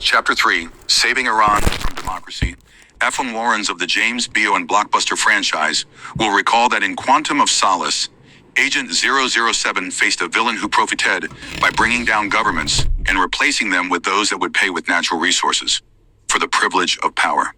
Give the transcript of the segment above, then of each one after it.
Chapter 3, Saving Iran from Democracy. Eflin Warrens of the James Beo and Blockbuster franchise will recall that in Quantum of Solace, Agent 007 faced a villain who profited by bringing down governments and replacing them with those that would pay with natural resources for the privilege of power.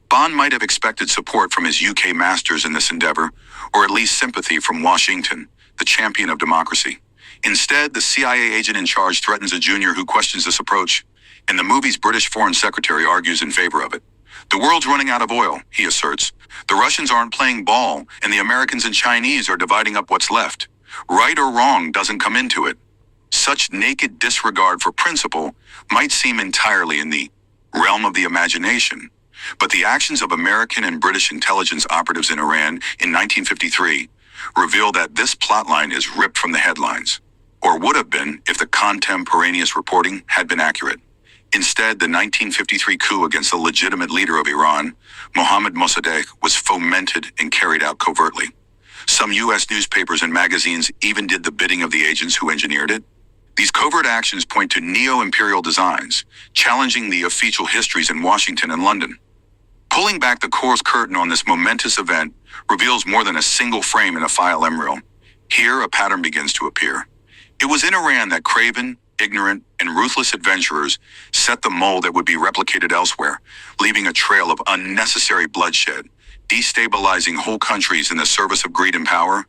Bond might have expected support from his UK masters in this endeavor, or at least sympathy from Washington, the champion of democracy. Instead, the CIA agent in charge threatens a junior who questions this approach, and the movie's British Foreign Secretary argues in favor of it. The world's running out of oil, he asserts. The Russians aren't playing ball, and the Americans and Chinese are dividing up what's left. Right or wrong doesn't come into it. Such naked disregard for principle might seem entirely in the realm of the imagination, but the actions of American and British intelligence operatives in Iran in 1953 reveal that this plotline is ripped from the headlines, or would have been if the contemporaneous reporting had been accurate. Instead, the 1953 coup against the legitimate leader of Iran, Mohammad Mosaddeq, was fomented and carried out covertly. Some U.S. newspapers and magazines even did the bidding of the agents who engineered it. These covert actions point to neo-imperial designs, challenging the official histories in Washington and London. Pulling back the coarse curtain on this momentous event reveals more than a single frame in a file embryo. Here, a pattern begins to appear. It was in Iran that craven, ignorant, and ruthless adventurers set the mold that would be replicated elsewhere, leaving a trail of unnecessary bloodshed, destabilizing whole countries in the service of greed and power,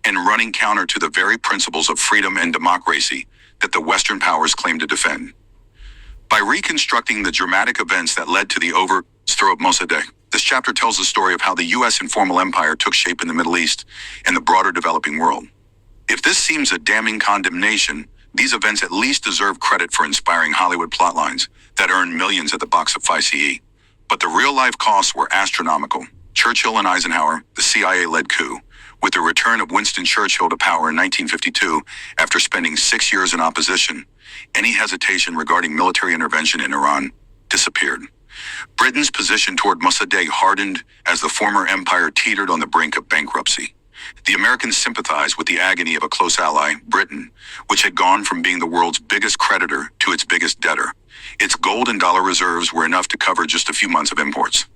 and running counter to the very principles of freedom and democracy that the Western powers claim to defend. By reconstructing the dramatic events that led to the overthrow of Mossadegh, this chapter tells the story of how the U.S. informal empire took shape in the Middle East and the broader developing world. If this seems a damning condemnation, these events at least deserve credit for inspiring Hollywood plotlines that earned millions at the box office. But the real-life costs were astronomical. Churchill and Eisenhower, the CIA-led coup, with the return of Winston Churchill to power in 1952 after spending 6 years in opposition, any hesitation regarding military intervention in Iran disappeared. Britain's position toward Mossadegh hardened as the former empire teetered on the brink of bankruptcy. The Americans sympathized with the agony of a close ally, Britain, which had gone from being the world's biggest creditor to its biggest debtor. Its gold and dollar reserves were enough to cover just a few months of imports.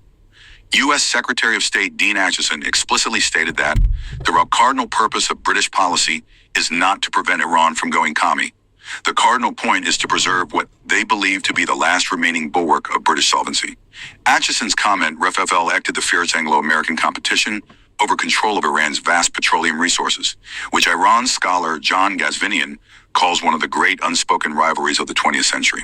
U.S. Secretary of State Dean Acheson explicitly stated that the cardinal purpose of British policy is not to prevent Iran from going commie. The cardinal point is to preserve what they believe to be the last remaining bulwark of British solvency. Acheson's comment reflected the fierce Anglo-American competition over control of Iran's vast petroleum resources, which Iran scholar John Ghazvinian calls one of the great unspoken rivalries of the 20th century.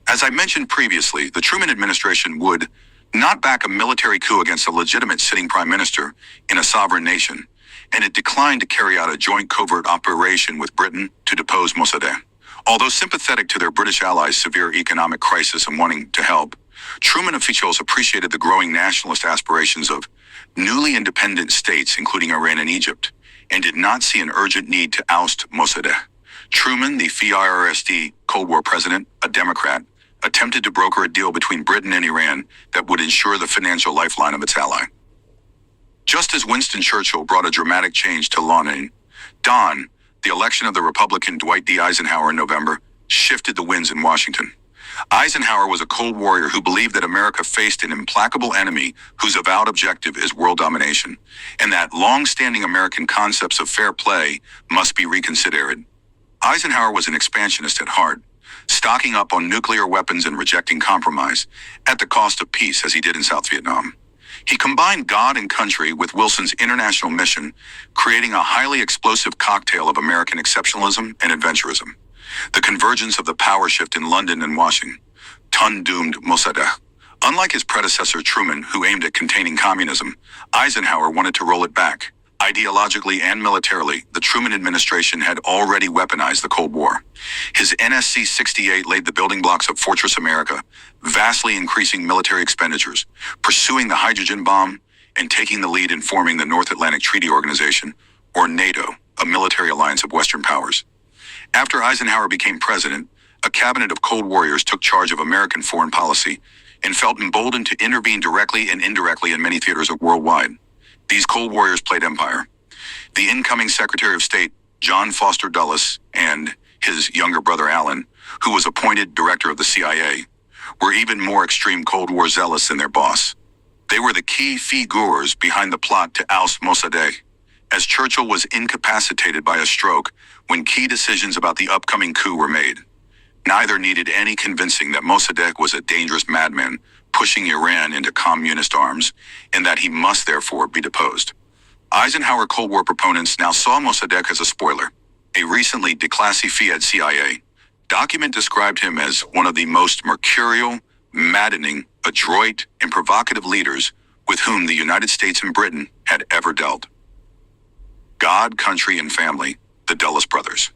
As I mentioned previously, the Truman administration would not back a military coup against a legitimate sitting prime minister in a sovereign nation, and it declined to carry out a joint covert operation with Britain to depose Mossadegh. Although sympathetic to their British allies' severe economic crisis and wanting to help, Truman officials appreciated the growing nationalist aspirations of newly independent states, including Iran and Egypt, and did not see an urgent need to oust Mossadegh. Truman, the FIRST Cold War president, a Democrat, attempted to broker a deal between Britain and Iran that would ensure the financial lifeline of its ally. Just as Winston Churchill brought a dramatic change to London, the election of the Republican Dwight D. Eisenhower in November shifted the winds in Washington. Eisenhower was a cold warrior who believed that America faced an implacable enemy whose avowed objective is world domination, and that long-standing American concepts of fair play must be reconsidered. Eisenhower was an expansionist at heart, stocking up on nuclear weapons and rejecting compromise, at the cost of peace as he did in South Vietnam. He combined God and country with Wilson's international mission, creating a highly explosive cocktail of American exceptionalism and adventurism. The convergence of the power shift in London and Washington doomed Mossadegh. Unlike his predecessor Truman, who aimed at containing communism, Eisenhower wanted to roll it back. Ideologically and militarily, the Truman administration had already weaponized the Cold War. His NSC-68 laid the building blocks of Fortress America, vastly increasing military expenditures, pursuing the hydrogen bomb, and taking the lead in forming the North Atlantic Treaty Organization, or NATO, a military alliance of Western powers. After Eisenhower became president, a cabinet of cold warriors took charge of American foreign policy and felt emboldened to intervene directly and indirectly in many theaters worldwide. These cold warriors played empire. The incoming Secretary of State, John Foster Dulles, and his younger brother Alan, who was appointed director of the CIA, were even more extreme Cold War zealots than their boss. They were the key figures behind the plot to oust Mosaddeq, as Churchill was incapacitated by a stroke when key decisions about the upcoming coup were made. Neither needed any convincing that Mosaddeq was a dangerous madman pushing Iran into communist arms, and that he must therefore be deposed. Eisenhower Cold War proponents now saw Mosaddeq as a spoiler. A recently declassified CIA document described him as one of the most mercurial, maddening, adroit, and provocative leaders with whom the United States and Britain had ever dealt. God, country, and family, the Dulles brothers.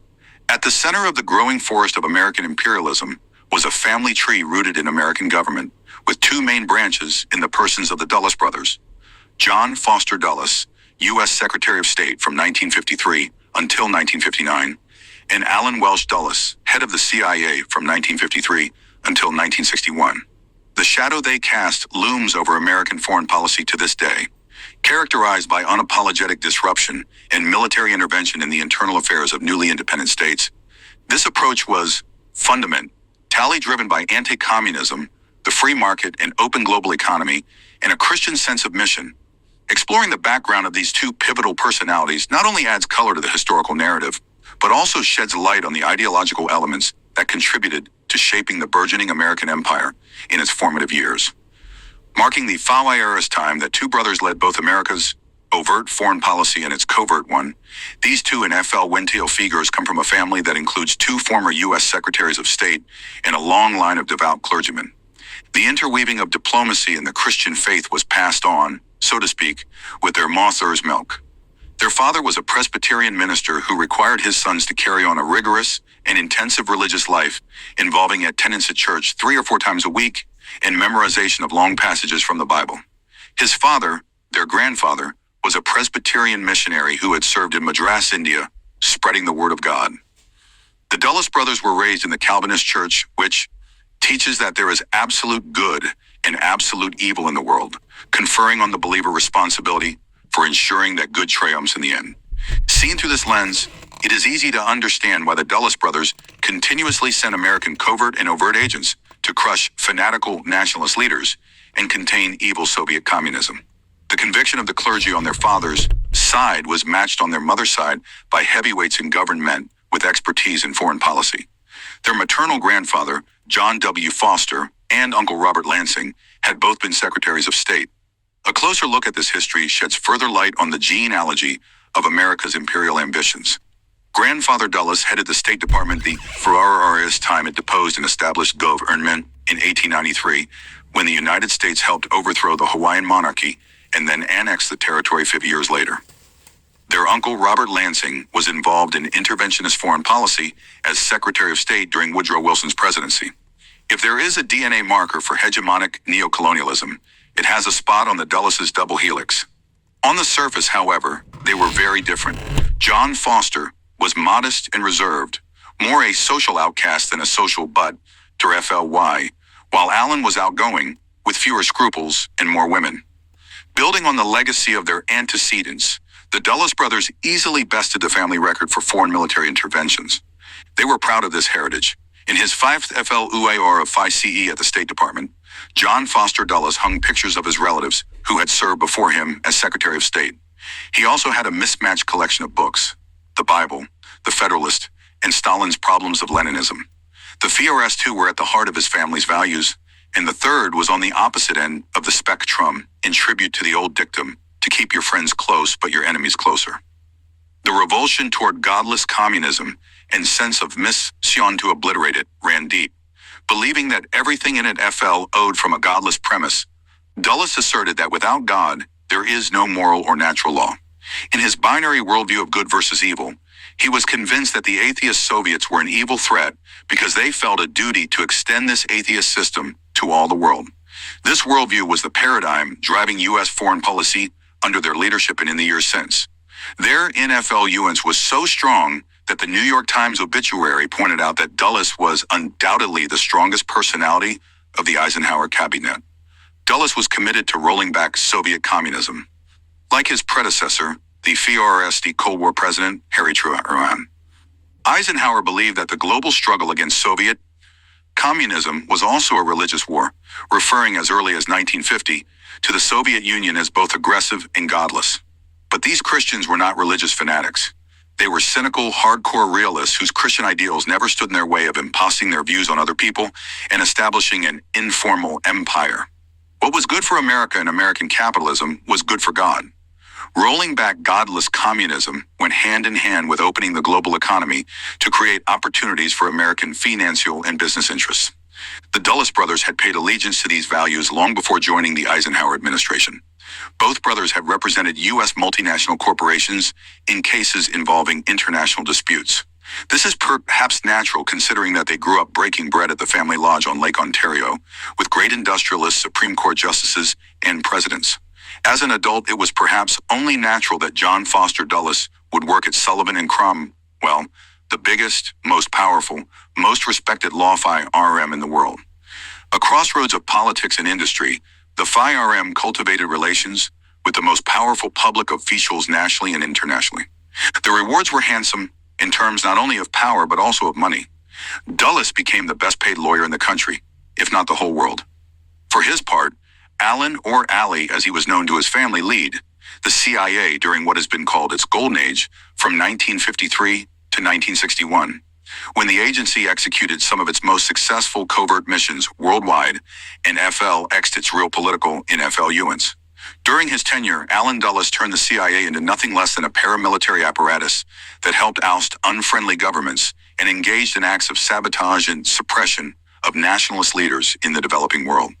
At the center of the growing forest of American imperialism was a family tree rooted in American government, with two main branches in the persons of the Dulles brothers. John Foster Dulles, U.S. Secretary of State from 1953 until 1959, and Allen Welsh Dulles, head of the CIA from 1953 until 1961. The shadow they cast looms over American foreign policy to this day, characterized by unapologetic disruption and military intervention in the internal affairs of newly independent states. This approach was fundamentally driven by anti-communism, the free market and open global economy, and a Christian sense of mission. Exploring the background of these two pivotal personalities not only adds color to the historical narrative, but also sheds light on the ideological elements that contributed to shaping the burgeoning American empire in its formative years. Marking the Fauiera's time that two brothers led both America's overt foreign policy and its covert one, these two and F.L. Wenteel figures come from a family that includes two former U.S. Secretaries of State and a long line of devout clergymen. The interweaving of diplomacy and the Christian faith was passed on, so to speak, with their mother's milk. Their father was a Presbyterian minister who required his sons to carry on a rigorous and intensive religious life involving attendance at church 3 or 4 times a week and memorization of long passages from the Bible. His father, their grandfather, was a Presbyterian missionary who had served in Madras, India, spreading the word of God. The Dulles brothers were raised in the Calvinist church, which teaches that there is absolute good and absolute evil in the world, conferring on the believer responsibility for ensuring that good triumphs in the end. Seen through this lens, it is easy to understand why the Dulles brothers continuously sent American covert and overt agents to crush fanatical nationalist leaders and contain evil Soviet communism. The conviction of the clergy on their father's side was matched on their mother's side by heavyweights in government with expertise in foreign policy. Their maternal grandfather, John W. Foster, and Uncle Robert Lansing had both been Secretaries of State. A closer look at this history sheds further light on the genealogy of America's imperial ambitions. Grandfather Dulles headed the State Department the Fauiera's time it deposed and established government in 1893, when the United States helped overthrow the Hawaiian monarchy and then annex the territory 50 years later. Their uncle Robert Lansing was involved in interventionist foreign policy as Secretary of State during Woodrow Wilson's presidency. If there is a DNA marker for hegemonic neocolonialism, it has a spot on the Dulles' double helix. On the surface, however, they were very different. John Foster was modest and reserved, more a social outcast than a social butt, to FLY, while Allen was outgoing, with fewer scruples and more women. Building on the legacy of their antecedents, the Dulles brothers easily bested the family record for foreign military interventions. They were proud of this heritage. In his 5th FLUAR of Phi CE at the State Department, John Foster Dulles hung pictures of his relatives who had served before him as Secretary of State. He also had a mismatched collection of books: the Bible, the Federalist, and Stalin's Problems of Leninism. The FLUARs too were at the heart of his family's values, and the third was on the opposite end of the spectrum, in tribute to the old dictum, to keep your friends close but your enemies closer. The revulsion toward godless communism and sense of mission to obliterate it ran deep. Believing that everything in it FL owed from a godless premise, Dulles asserted that without God, there is no moral or natural law. In his binary worldview of good versus evil, he was convinced that the atheist Soviets were an evil threat because they felt a duty to extend this atheist system to all the world. This worldview was the paradigm driving U.S. foreign policy under their leadership and in the years since. Their NFLuance was so strong that the New York Times obituary pointed out that Dulles was undoubtedly the strongest personality of the Eisenhower cabinet. Dulles was committed to rolling back Soviet communism. Like his predecessor, the FLRSD Cold War President Harry Truman, Eisenhower believed that the global struggle against Soviet Communism was also a religious war, referring as early as 1950 to the Soviet Union as both aggressive and godless. But these Christians were not religious fanatics. They were cynical, hardcore realists whose Christian ideals never stood in their way of imposing their views on other people and establishing an informal empire. What was good for America and American capitalism was good for God. Rolling back godless communism went hand in hand with opening the global economy to create opportunities for American financial and business interests. The Dulles brothers had paid allegiance to these values long before joining the Eisenhower administration. Both brothers had represented U.S. multinational corporations in cases involving international disputes. This is perhaps natural considering that they grew up breaking bread at the family lodge on Lake Ontario with great industrialists, Supreme Court justices, and presidents. As an adult, it was perhaps only natural that John Foster Dulles would work at Sullivan and Cromwell, the biggest, most powerful, most respected law firm in the world. A crossroads of politics and industry, the FIRM cultivated relations with the most powerful public officials nationally and internationally. The rewards were handsome in terms not only of power but also of money. Dulles became the best paid lawyer in the country, if not the whole world. For his part, Alan, or Ali as he was known to his family, led the CIA during what has been called its golden age from 1953 to 1961, when the agency executed some of its most successful covert missions worldwide and FL X'd its real political NFLUNs. During his tenure, Alan Dulles turned the CIA into nothing less than a paramilitary apparatus that helped oust unfriendly governments and engaged in acts of sabotage and suppression of nationalist leaders in the developing world.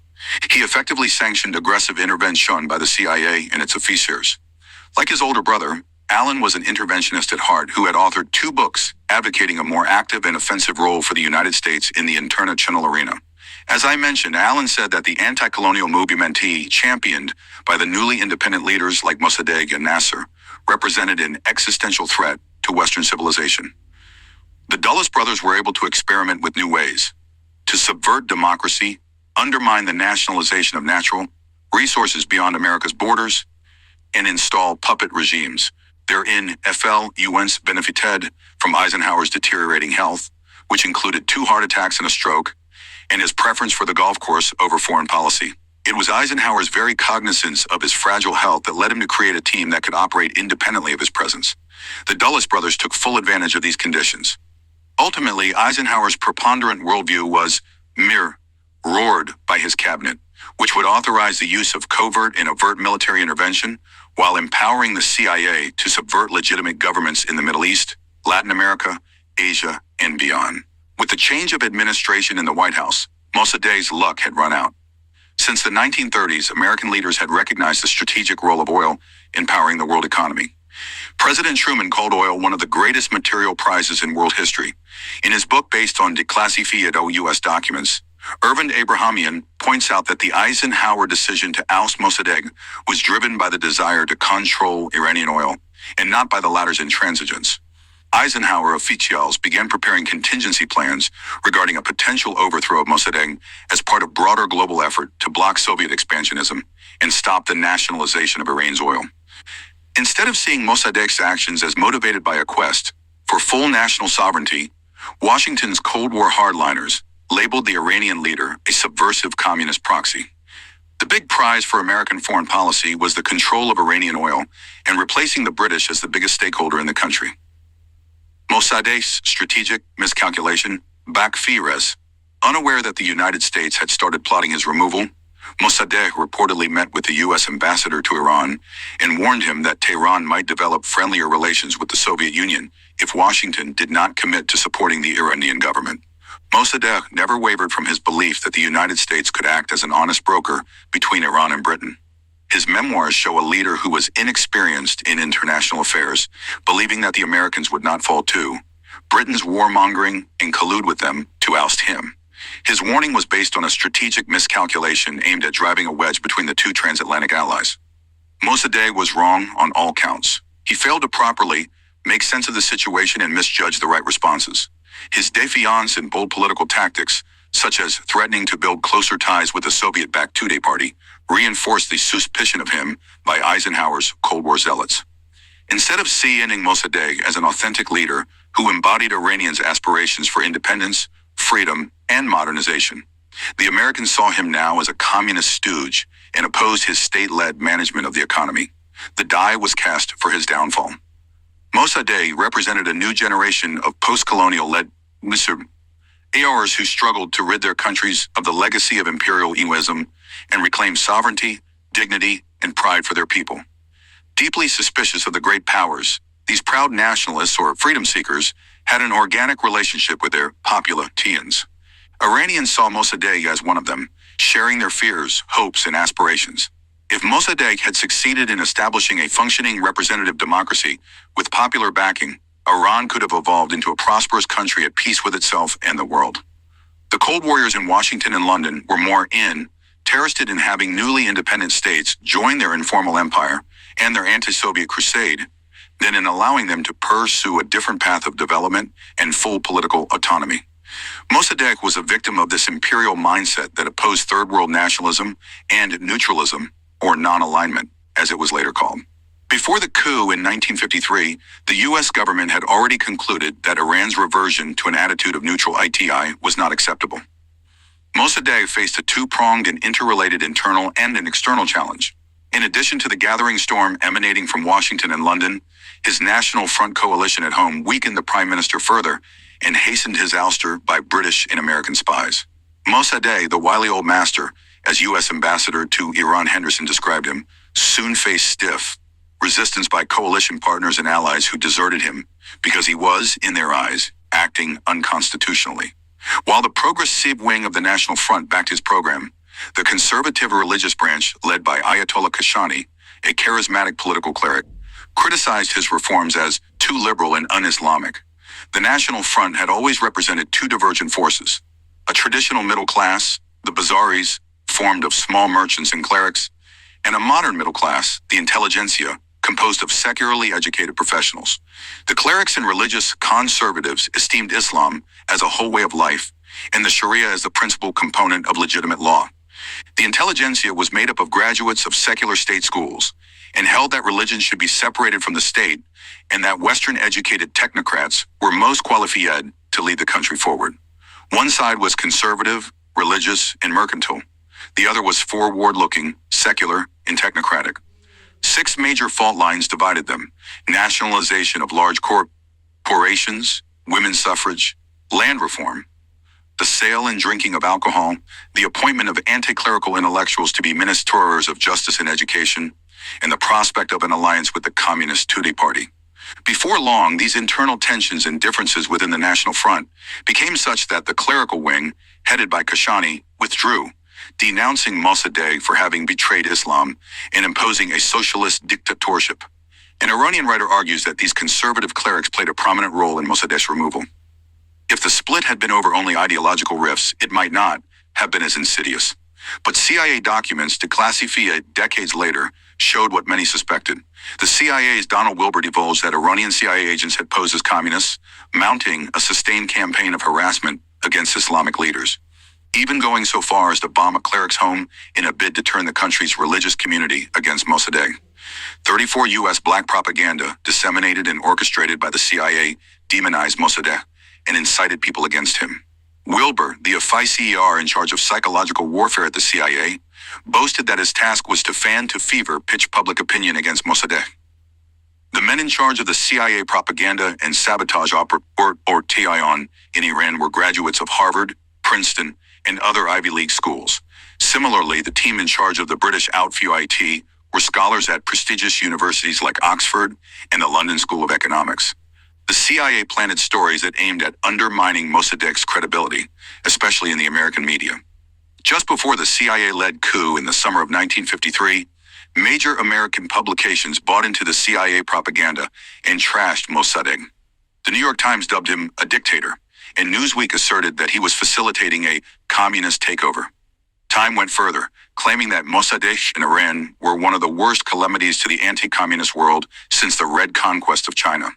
He effectively sanctioned aggressive intervention by the CIA and its officers. Like his older brother, Alan was an interventionist at heart who had authored 2 books advocating a more active and offensive role for the United States in the international arena. As I mentioned, Alan said that the anti-colonial movement he championed by the newly independent leaders like Mosaddeq and Nasser represented an existential threat to Western civilization. The Dulles brothers were able to experiment with new ways to subvert democracy, undermine the nationalization of natural resources beyond America's borders, and install puppet regimes. Therein, FLUNs benefited from Eisenhower's deteriorating health, which included 2 heart attacks and a stroke, and his preference for the golf course over foreign policy. It was Eisenhower's very cognizance of his fragile health that led him to create a team that could operate independently of his presence. The Dulles brothers took full advantage of these conditions. Ultimately, Eisenhower's preponderant worldview was mirrored by his cabinet, which would authorize the use of covert and overt military intervention while empowering the CIA to subvert legitimate governments in the Middle East, Latin America, Asia, and beyond. With the change of administration in the White House, Mossaddeq's luck had run out. Since the 1930s, American leaders had recognized the strategic role of oil in powering the world economy. President Truman called oil one of the greatest material prizes in world history. In his book based on declassified U.S. documents, Ervin Abrahamian points out that the Eisenhower decision to oust Mosaddeq was driven by the desire to control Iranian oil and not by the latter's intransigence. Eisenhower officials began preparing contingency plans regarding a potential overthrow of Mossaddeq as part of broader global effort to block Soviet expansionism and stop the nationalization of Iran's oil. Instead of seeing Mossaddeq's actions as motivated by a quest for full national sovereignty, Washington's Cold War hardliners labeled the Iranian leader a subversive communist proxy. The big prize for American foreign policy was the control of Iranian oil and replacing the British as the biggest stakeholder in the country. Mossaddeq's strategic miscalculation backfired. Unaware that the United States had started plotting his removal, Mosaddeq reportedly met with the U.S. ambassador to Iran and warned him that Tehran might develop friendlier relations with the Soviet Union if Washington did not commit to supporting the Iranian government. Mossaddeq never wavered from his belief that the United States could act as an honest broker between Iran and Britain. His memoirs show a leader who was inexperienced in international affairs, believing that the Americans would not fall to Britain's warmongering and collude with them to oust him. His warning was based on a strategic miscalculation aimed at driving a wedge between the 2 transatlantic allies. Mossaddeq was wrong on all counts. He failed to properly make sense of the situation and misjudged the right responses. His défiance and bold political tactics, such as threatening to build closer ties with the Soviet-backed Tudeh Party, reinforced the suspicion of him by Eisenhower's Cold War zealots. Instead of seeing Mossaddeq as an authentic leader who embodied Iranians' aspirations for independence, freedom, and modernization. The Americans saw him now as a communist stooge and opposed his state-led management of the economy. The die was cast for his downfall. Mosaddeq represented a new generation of post-colonial-led ARs who struggled to rid their countries of the legacy of imperial egoism and reclaim sovereignty, dignity, and pride for their people. Deeply suspicious of the great powers, these proud nationalists or freedom seekers had an organic relationship with their populatians. Iranians saw Mosaddeq as one of them, sharing their fears, hopes, and aspirations. If Mosaddeq had succeeded in establishing a functioning representative democracy with popular backing, Iran could have evolved into a prosperous country at peace with itself and the world. The Cold Warriors in Washington and London were more interested in having newly independent states join their informal empire and their anti-Soviet crusade than in allowing them to pursue a different path of development and full political autonomy. Mosaddeq was a victim of this imperial mindset that opposed third world nationalism and neutralism, or non-alignment, as it was later called. Before the coup in 1953, the U.S. government had already concluded that Iran's reversion to an attitude of neutral ITI was not acceptable. Mosaddeq faced a two-pronged and interrelated internal and an external challenge. In addition to the gathering storm emanating from Washington and London, his National Front coalition at home weakened the prime minister further and hastened his ouster by British and American spies. Mosaddeq, the wily old master, as U.S. ambassador to Iran Henderson described him, soon faced stiff resistance by coalition partners and allies who deserted him because he was, in their eyes, acting unconstitutionally. While the progressive wing of the National Front backed his program, the conservative religious branch, led by Ayatollah Kashani, a charismatic political cleric, criticized his reforms as too liberal and un-Islamic. The National Front had always represented two divergent forces: a traditional middle class, the bazaris, formed of small merchants and clerics, and a modern middle class, the intelligentsia, composed of secularly educated professionals. The clerics and religious conservatives esteemed Islam as a whole way of life, and the Sharia as the principal component of legitimate law. The intelligentsia was made up of graduates of secular state schools, and held that religion should be separated from the state, and that Western-educated technocrats were most qualified to lead the country forward. One side was conservative, religious, and mercantile. The other was forward-looking, secular, and technocratic. 6 major fault lines divided them: nationalization of large corporations, women's suffrage, land reform, the sale and drinking of alcohol, the appointment of anti-clerical intellectuals to be ministers of justice and education, and the prospect of an alliance with the Communist Tudeh Party. Before long, these internal tensions and differences within the National Front became such that the clerical wing, headed by Kashani, withdrew, denouncing Mosaddeq for having betrayed Islam and imposing a socialist dictatorship. An Iranian writer argues that these conservative clerics played a prominent role in Mossaddeq's removal. If the split had been over only ideological rifts, it might not have been as insidious. But CIA documents declassified decades later showed what many suspected. The CIA's Donald Wilbur divulged that Iranian CIA agents had posed as communists, mounting a sustained campaign of harassment against Islamic leaders, even going so far as to bomb a cleric's home in a bid to turn the country's religious community against Mosaddeq. 34 U.S. black propaganda, disseminated and orchestrated by the CIA, demonized Mosaddeq and incited people against him. Wilbur, the FICER in charge of psychological warfare at the CIA, boasted that his task was to fan to fever pitch public opinion against Mosaddeq. The men in charge of the CIA propaganda and sabotage or TION in Iran were graduates of Harvard, Princeton, and other Ivy League schools. Similarly, the team in charge of the British OutFUIT were scholars at prestigious universities like Oxford and the London School of Economics. The CIA planted stories that aimed at undermining Mossaddeq's credibility, especially in the American media. Just before the CIA-led coup in the summer of 1953, major American publications bought into the CIA propaganda and trashed Mosaddeq. The New York Times dubbed him a dictator, and Newsweek asserted that he was facilitating a communist takeover. Time went further, claiming that Mosaddeq and Iran were one of the worst calamities to the anti-communist world since the Red Conquest of China.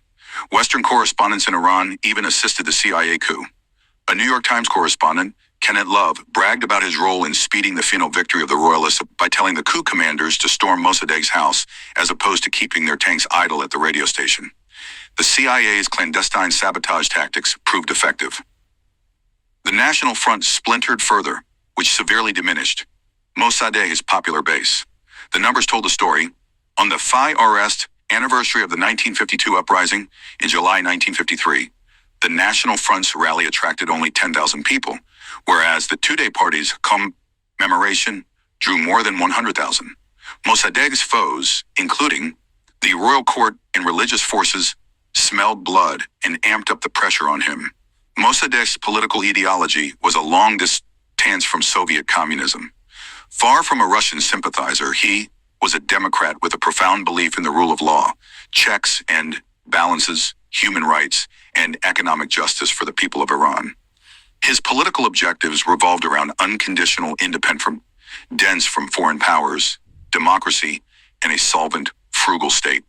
Western correspondents in Iran even assisted the CIA coup. A New York Times correspondent, Kenneth Love, bragged about his role in speeding the final victory of the royalists by telling the coup commanders to storm Mossaddeq's house as opposed to keeping their tanks idle at the radio station. The CIA's clandestine sabotage tactics proved effective. The National Front splintered further, which severely diminished Mossaddeq's popular base. The numbers told the story. On the first anniversary of the 1952 uprising in July 1953, the National Front's rally attracted only 10,000 people, whereas the two-day party's commemoration drew more than 100,000. Mossaddeq's foes, including the royal court and religious forces, smelled blood and amped up the pressure on him. Mossaddeq's political ideology was a long distance from Soviet communism. Far from a Russian sympathizer, he was a Democrat with a profound belief in the rule of law, checks and balances, human rights, and economic justice for the people of Iran. His political objectives revolved around unconditional independence from foreign powers, democracy, and a solvent, frugal state.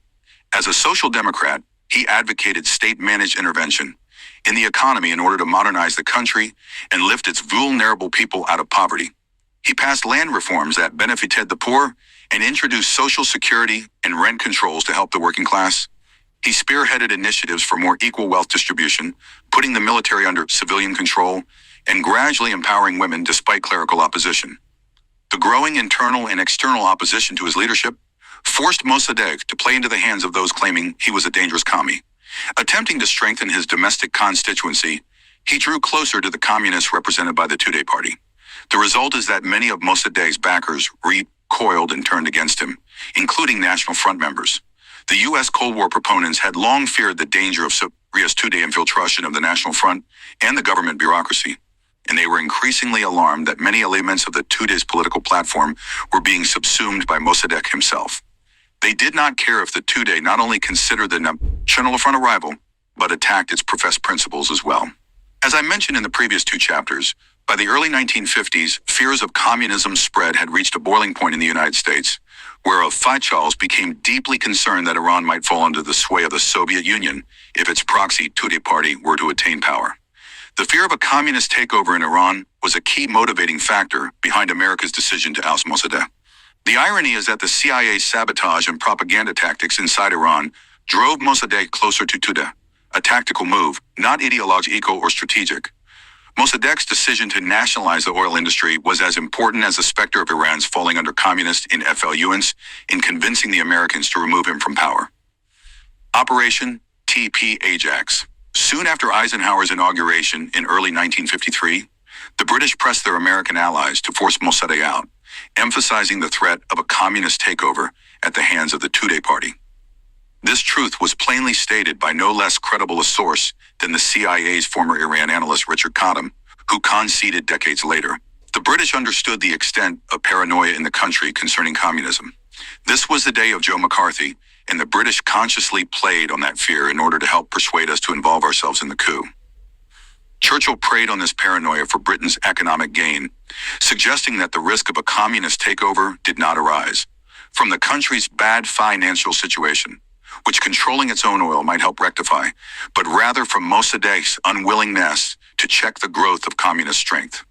As a social democrat, he advocated state-managed intervention in the economy in order to modernize the country and lift its vulnerable people out of poverty. He passed land reforms that benefited the poor and introduced social security and rent controls to help the working class. He spearheaded initiatives for more equal wealth distribution, putting the military under civilian control, and gradually empowering women despite clerical opposition. The growing internal and external opposition to his leadership forced Mosaddeq to play into the hands of those claiming he was a dangerous commie. Attempting to strengthen his domestic constituency, he drew closer to the communists represented by the two-day party. The result is that many of Mossaddeq's backers recoiled and turned against him, including National Front members. The U.S. Cold War proponents had long feared the danger of Syria's two-day infiltration of the National Front and the government bureaucracy, and they were increasingly alarmed that many elements of the two-day's political platform were being subsumed by Mossaddeq himself. They did not care if the two-day not only considered the National Front a rival, but attacked its professed principles as well. As I mentioned in the previous two chapters, by the early 1950s, fears of communism spread had reached a boiling point in the United States, where officials became deeply concerned that Iran might fall under the sway of the Soviet Union if its proxy two-day party were to attain power. The fear of a communist takeover in Iran was a key motivating factor behind America's decision to oust Mossaddeq. The irony is that the CIA's sabotage and propaganda tactics inside Iran drove Mossaddeq closer to two-day, a tactical move, not ideological or strategic. Mossaddeq's decision to nationalize the oil industry was as important as the specter of Iran's falling under communist influence in convincing the Americans to remove him from power. Operation TP Ajax. Soon after Eisenhower's inauguration in early 1953, the British pressed their American allies to force Mossaddeq out, emphasizing the threat of a communist takeover at the hands of the two-day party. This truth was plainly stated by no less credible a source than the CIA's former Iran analyst Richard Cottam, who conceded decades later. The British understood the extent of paranoia in the country concerning communism. This was the day of Joe McCarthy, and the British consciously played on that fear in order to help persuade us to involve ourselves in the coup. Churchill preyed on this paranoia for Britain's economic gain, suggesting that the risk of a communist takeover did not arise from the country's bad financial situation, which controlling its own oil might help rectify, but rather from Mossaddeq's unwillingness to check the growth of communist strength.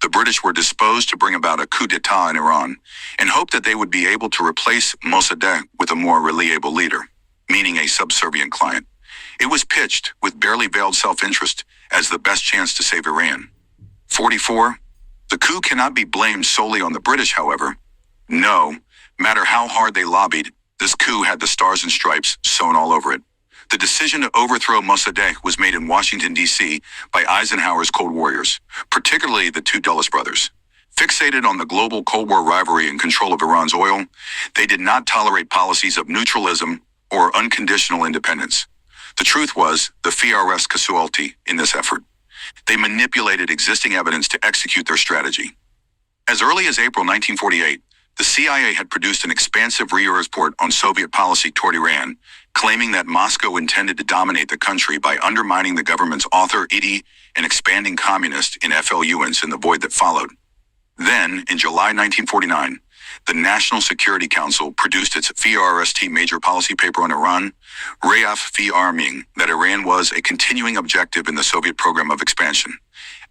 The British were disposed to bring about a coup d'etat in Iran and hoped that they would be able to replace Mossaddeq with a more reliable leader, meaning a subservient client. It was pitched, with barely veiled self-interest, as the best chance to save Iran. 44. The coup cannot be blamed solely on the British, however. No matter how hard they lobbied, this coup had the stars and stripes sewn all over it. The decision to overthrow Mossaddeq was made in Washington, D.C. by Eisenhower's Cold Warriors, particularly the two Dulles brothers. Fixated on the global Cold War rivalry and control of Iran's oil, they did not tolerate policies of neutralism or unconditional independence. The truth was the FRS casualty in this effort. They manipulated existing evidence to execute their strategy. As early as April 1948, the CIA had produced an expansive report on Soviet policy toward Iran, claiming that Moscow intended to dominate the country by undermining the government's authority and expanding communist influence in the void that followed. Then, in July 1949, the National Security Council produced its FRST major policy paper on Iran, reaffirming that Iran was a continuing objective in the Soviet program of expansion.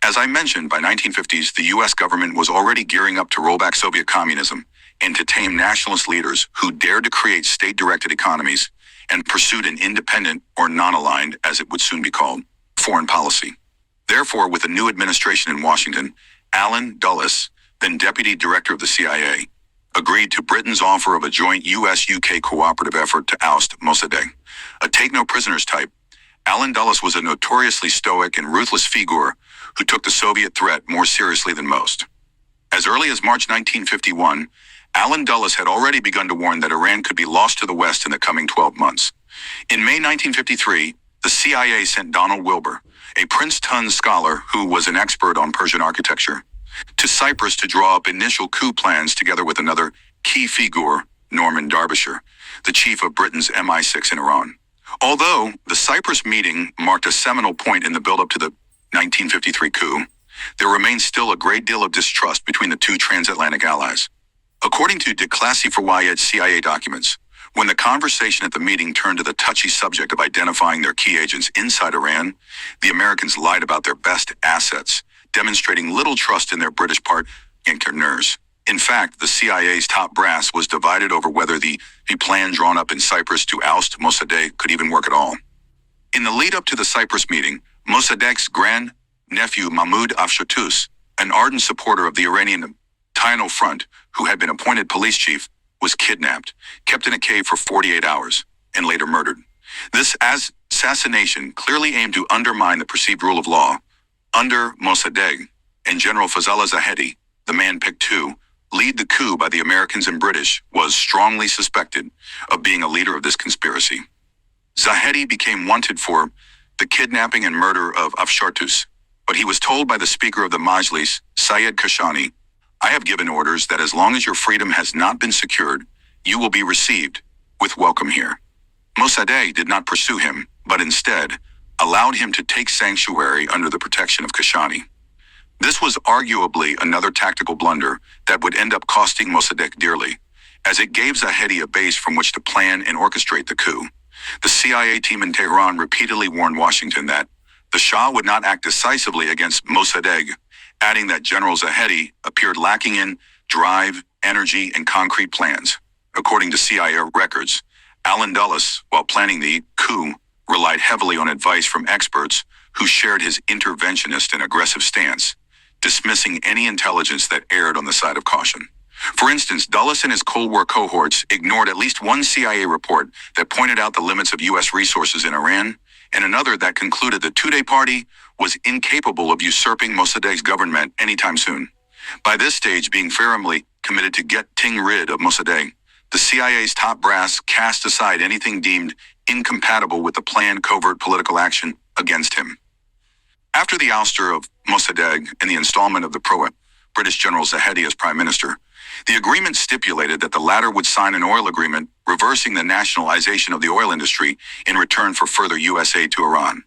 As I mentioned, by 1950s, the U.S. government was already gearing up to roll back Soviet communism and to tame nationalist leaders who dared to create state-directed economies and pursued an independent, or non-aligned, as it would soon be called, foreign policy. Therefore, with a new administration in Washington, Allen Dulles, then Deputy Director of the CIA, agreed to Britain's offer of a joint US-UK cooperative effort to oust Mosaddeq. A take-no-prisoners type, Allen Dulles was a notoriously stoic and ruthless figure who took the Soviet threat more seriously than most. As early as March 1951, Allen Dulles had already begun to warn that Iran could be lost to the West in the coming 12 months. In May 1953, the CIA sent Donald Wilbur, a Princeton scholar who was an expert on Persian architecture, to Cyprus to draw up initial coup plans together with another key figure, Norman Derbyshire, the chief of Britain's MI6 in Iran. Although the Cyprus meeting marked a seminal point in the build-up to the 1953 coup, there remains still a great deal of distrust between the two transatlantic allies. According to declassified CIA documents, when the conversation at the meeting turned to the touchy subject of identifying their key agents inside Iran, the Americans lied about their best assets, demonstrating little trust in their British partners. In fact, the CIA's top brass was divided over whether the plan drawn up in Cyprus to oust Mosaddeq could even work at all. In the lead-up to the Cyprus meeting, Mossaddeq's grand-nephew Mahmoud Afshatus, an ardent supporter of the Iranian National Front, who had been appointed police chief, was kidnapped, kept in a cave for 48 hours, and later murdered. This assassination clearly aimed to undermine the perceived rule of law. Under Mosaddeq and General Fazlullah Zahedi, the man picked to lead the coup by the Americans and British, was strongly suspected of being a leader of this conspiracy. Zahedi became wanted for the kidnapping and murder of Afshatus, but he was told by the Speaker of the Majlis, Sayed Kashani, "I have given orders that as long as your freedom has not been secured, you will be received with welcome here." Mosaddeq did not pursue him, but instead allowed him to take sanctuary under the protection of Kashani. This was arguably another tactical blunder that would end up costing Mosaddeq dearly, as it gave Zahedi a base from which to plan and orchestrate the coup. The CIA team in Tehran repeatedly warned Washington that the Shah would not act decisively against Mosaddeq, adding that General Zahedi appeared lacking in drive, energy, and concrete plans. According to CIA records, Allen Dulles, while planning the coup, relied heavily on advice from experts who shared his interventionist and aggressive stance, dismissing any intelligence that erred on the side of caution. For instance, Dulles and his Cold War cohorts ignored at least one CIA report that pointed out the limits of U.S. resources in Iran, and another that concluded the Tudeh party was incapable of usurping Mossaddeq's government anytime soon. By this stage, being firmly committed to getting rid of Mossaddeq, the CIA's top brass cast aside anything deemed incompatible with the planned covert political action against him. After the ouster of Mossaddeq and the installment of the pro-British General Zahedi as Prime Minister, the agreement stipulated that the latter would sign an oil agreement reversing the nationalization of the oil industry in return for further U.S. aid to Iran.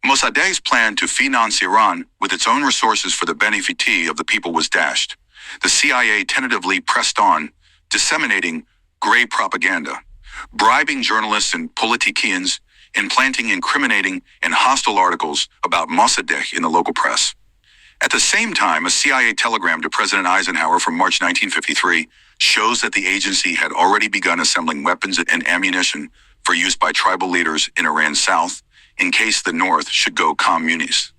Mossaddeq's plan to finance Iran with its own resources for the benefit of the people was dashed. The CIA tentatively pressed on, disseminating gray propaganda, bribing journalists and politicians, and planting incriminating and hostile articles about Mossaddeq in the local press. At the same time, a CIA telegram to President Eisenhower from March 1953 shows that the agency had already begun assembling weapons and ammunition for use by tribal leaders in Iran's south in case the North should go communist.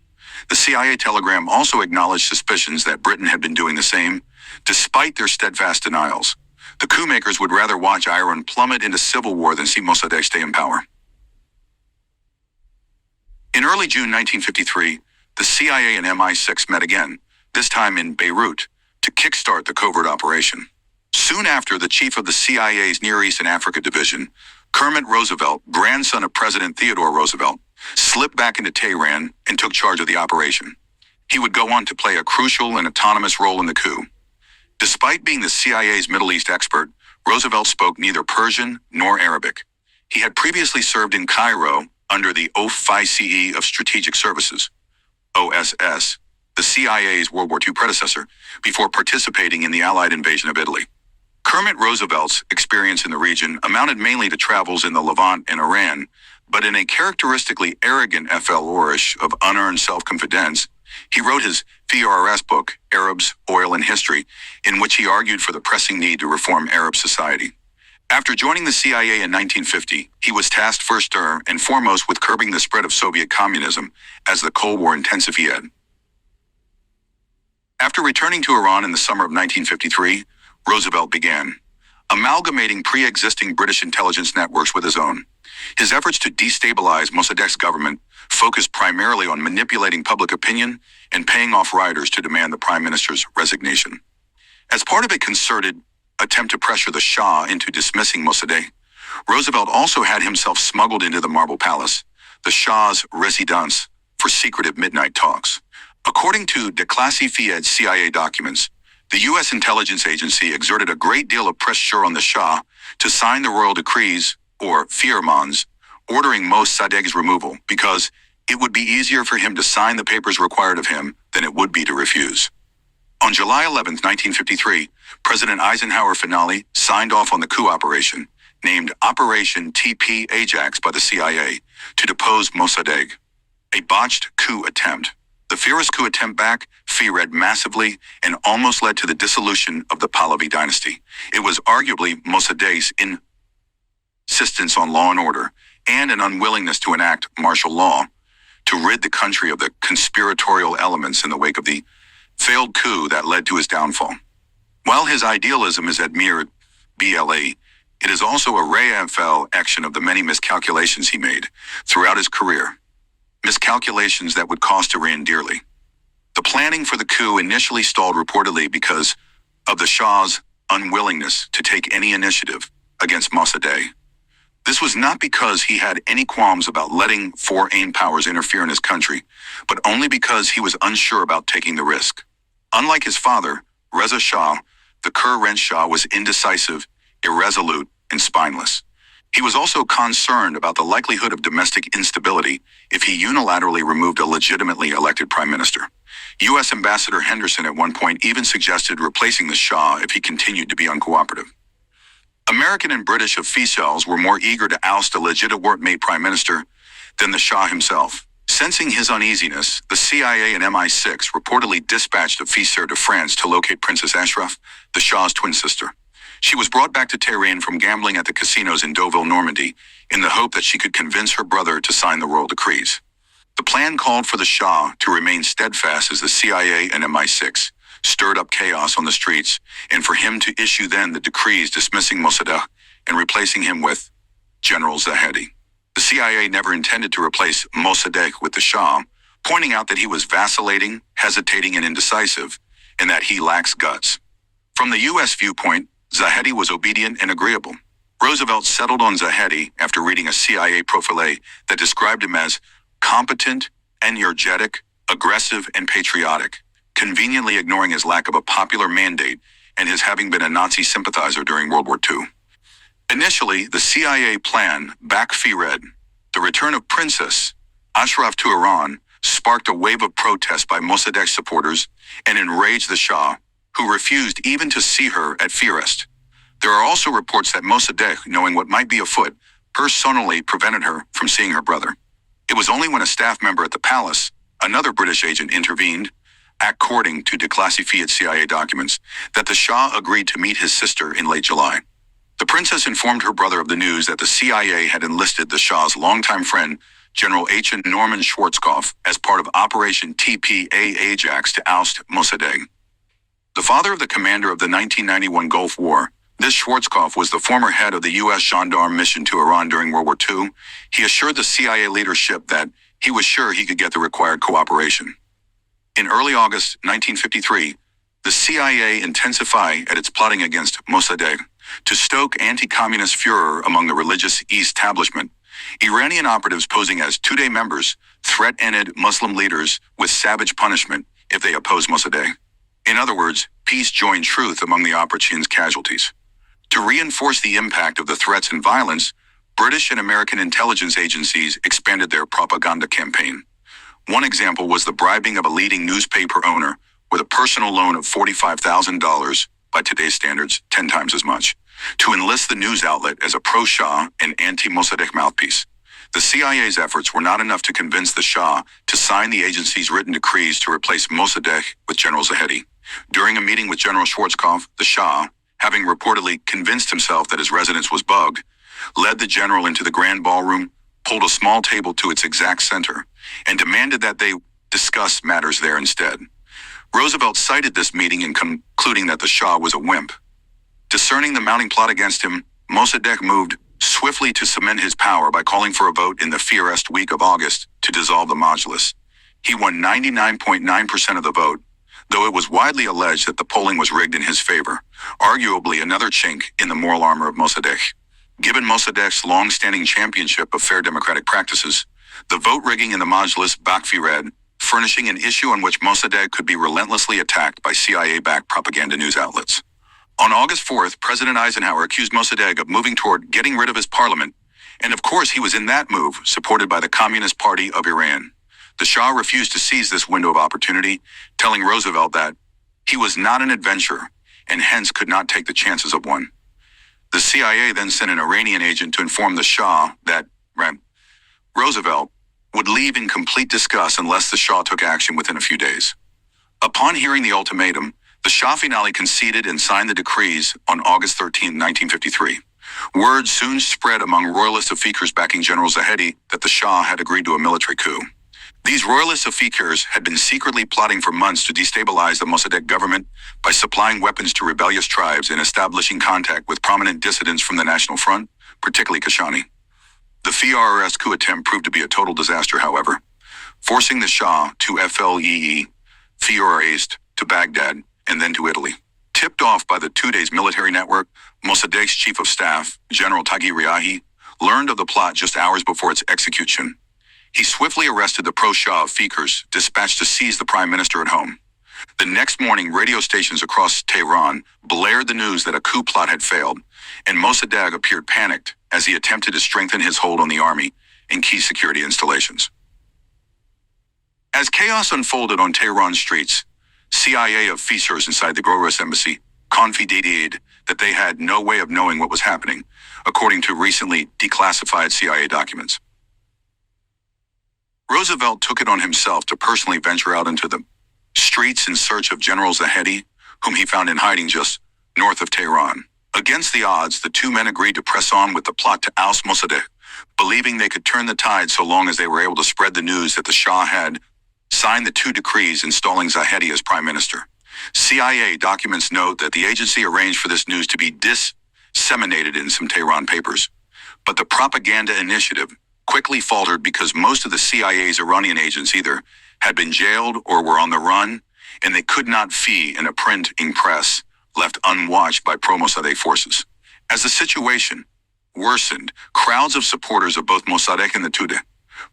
The CIA telegram also acknowledged suspicions that Britain had been doing the same, despite their steadfast denials. The coup makers would rather watch Iran plummet into civil war than see Mossaddeq stay in power. In early June 1953, the CIA and MI6 met again, this time in Beirut, to kickstart the covert operation. Soon after, the chief of the CIA's Near East and Africa Division, Kermit Roosevelt, grandson of President Theodore Roosevelt, slipped back into Tehran and took charge of the operation. He would go on to play a crucial and autonomous role in the coup. Despite being the CIA's Middle East expert, Roosevelt spoke neither Persian nor Arabic. He had previously served in Cairo under the Office of Strategic Services, OSS, the CIA's World War II predecessor, before participating in the Allied invasion of Italy. Kermit Roosevelt's experience in the region amounted mainly to travels in the Levant and Iran, but in a characteristically arrogant flourish of unearned self-confidence, he wrote his FRS book, Arabs, Oil and History, in which he argued for the pressing need to reform Arab society. After joining the CIA in 1950, he was tasked first and foremost with curbing the spread of Soviet communism as the Cold War intensified. After returning to Iran in the summer of 1953, Roosevelt began amalgamating pre-existing British intelligence networks with his own. His efforts to destabilize Mossaddeq's government focused primarily on manipulating public opinion and paying off rioters to demand the prime minister's resignation. As part of a concerted attempt to pressure the Shah into dismissing Mossaddeq, Roosevelt also had himself smuggled into the Marble Palace, the Shah's residence, for secretive midnight talks. According to declassified CIA documents, the U.S. intelligence agency exerted a great deal of pressure on the Shah to sign the royal decrees, or firmans, ordering Mossaddeq's removal because it would be easier for him to sign the papers required of him than it would be to refuse. On July 11, 1953, President Eisenhower finally signed off on the coup operation, named Operation TP Ajax by the CIA, to depose Mossaddeq. A botched coup attempt. The fierce coup attempt backfired massively and almost led to the dissolution of the Pahlavi dynasty. It was arguably Mossaddeq's insistence on law and order and an unwillingness to enact martial law to rid the country of the conspiratorial elements in the wake of the failed coup that led to his downfall. While his idealism is admired, it is also a reflection of the many miscalculations he made throughout his career. Miscalculations that would cost Iran dearly. The planning for the coup initially stalled reportedly because of the Shah's unwillingness to take any initiative against Mossaddeq. This was not because he had any qualms about letting foreign powers interfere in his country, but only because he was unsure about taking the risk. Unlike his father, Reza Shah, the current Shah was indecisive, irresolute, and spineless. He was also concerned about the likelihood of domestic instability if he unilaterally removed a legitimately elected prime minister. U.S. Ambassador Henderson at one point even suggested replacing the Shah if he continued to be uncooperative. American and British officials were more eager to oust a legitimate prime minister than the Shah himself. Sensing his uneasiness, the CIA and MI6 reportedly dispatched officers to France to locate Princess Ashraf, the Shah's twin sister. She was brought back to Tehran from gambling at the casinos in Deauville, Normandy, in the hope that she could convince her brother to sign the royal decrees. The plan called for the Shah to remain steadfast as the CIA and MI6 stirred up chaos on the streets, and for him to issue then the decrees dismissing Mossaddeq and replacing him with General Zahedi. The CIA never intended to replace Mossaddeq with the Shah, pointing out that he was vacillating, hesitating, and indecisive, and that he lacks guts. From the U.S. viewpoint, Zahedi was obedient and agreeable. Roosevelt settled on Zahedi after reading a CIA profile that described him as competent, energetic, aggressive, and patriotic, conveniently ignoring his lack of a popular mandate and his having been a Nazi sympathizer during World War II. Initially, the CIA plan backfired. The return of Princess Ashraf to Iran sparked a wave of protest by Mossaddeq supporters and enraged the Shah, who refused even to see her at Firest. There are also reports that Mossaddeq, knowing what might be afoot, personally prevented her from seeing her brother. It was only when a staff member at the palace, another British agent, intervened, according to declassified CIA documents, that the Shah agreed to meet his sister in late July. The princess informed her brother of the news that the CIA had enlisted the Shah's longtime friend, General H. Norman Schwarzkopf, as part of Operation TP Ajax to oust Mossaddeq. The father of the commander of the 1991 Gulf War, this Schwarzkopf was the former head of the U.S. Gendarme mission to Iran during World War II. He assured the CIA leadership that he was sure he could get the required cooperation. In early August 1953, the CIA intensified its plotting against Mossaddeq to stoke anti-communist furor among the religious establishment. Iranian operatives posing as Tudeh members threatened Muslim leaders with savage punishment if they opposed Mossaddeq. In other words, peace joined truth among the operation's casualties. To reinforce the impact of the threats and violence, British and American intelligence agencies expanded their propaganda campaign. One example was the bribing of a leading newspaper owner with a personal loan of $45,000, by today's standards, 10 times as much, to enlist the news outlet as a pro-Shah and anti-Mossaddeq mouthpiece. The CIA's efforts were not enough to convince the Shah to sign the agency's written decrees to replace Mossaddeq with General Zahedi. During a meeting with General Schwarzkopf, the Shah, having reportedly convinced himself that his residence was bugged, led the general into the grand ballroom, pulled a small table to its exact center, and demanded that they discuss matters there instead. Roosevelt cited this meeting in concluding that the Shah was a wimp. Discerning the mounting plot against him, Mosaddeq moved swiftly to cement his power by calling for a vote in the First week of August to dissolve the Majlis. He won 99.9% of the vote, though it was widely alleged that the polling was rigged in his favor, arguably another chink in the moral armor of Mosaddeq. Given Mossaddeq's long-standing championship of fair democratic practices, the vote rigging in the Majlis Bakfired, furnishing an issue on which Mosaddeq could be relentlessly attacked by CIA-backed propaganda news outlets. On August 4th, President Eisenhower accused Mosaddeq of moving toward getting rid of his parliament, and of course he was in that move, supported by the Communist Party of Iran. The Shah refused to seize this window of opportunity, telling Roosevelt that he was not an adventurer and hence could not take the chances of one. The CIA then sent an Iranian agent to inform the Shah that Roosevelt would leave in complete disgust unless the Shah took action within a few days. Upon hearing the ultimatum, the Shah finally conceded and signed the decrees on August 13, 1953. Word soon spread among royalist afiqurs backing General Zahedi that the Shah had agreed to a military coup. These royalist afiqurs had been secretly plotting for months to destabilize the Mosaddeq government by supplying weapons to rebellious tribes and establishing contact with prominent dissidents from the National Front, particularly Kashani. The FRS coup attempt proved to be a total disaster, however, forcing the Shah to flee to Baghdad and then to Italy. Tipped off by the 2 days military network, Mossaddeq's chief of staff, General Taghi Riahi, learned of the plot just hours before its execution. He swiftly arrested the pro-Shah afiqurs, dispatched to seize the prime minister at home. The next morning, radio stations across Tehran blared the news that a coup plot had failed, and Mosaddeq appeared panicked as he attempted to strengthen his hold on the army and key security installations. As chaos unfolded on Tehran streets, CIA officers inside the Gerges embassy confided that they had no way of knowing what was happening, according to recently declassified CIA documents. Roosevelt took it on himself to personally venture out into the streets in search of General Zahedi, whom he found in hiding just north of Tehran. Against the odds, the two men agreed to press on with the plot to oust Mosaddeq, believing they could turn the tide so long as they were able to spread the news that the Shah had signed the 2 decrees installing Zahedi as prime minister. CIA documents note that the agency arranged for this news to be disseminated in some Tehran papers. But the propaganda initiative quickly faltered because most of the CIA's Iranian agents either had been jailed or were on the run, and they could not fee in a printing press left unwatched by pro-Mossaddeq forces. As the situation worsened, crowds of supporters of both Mossaddeq and the Tudeh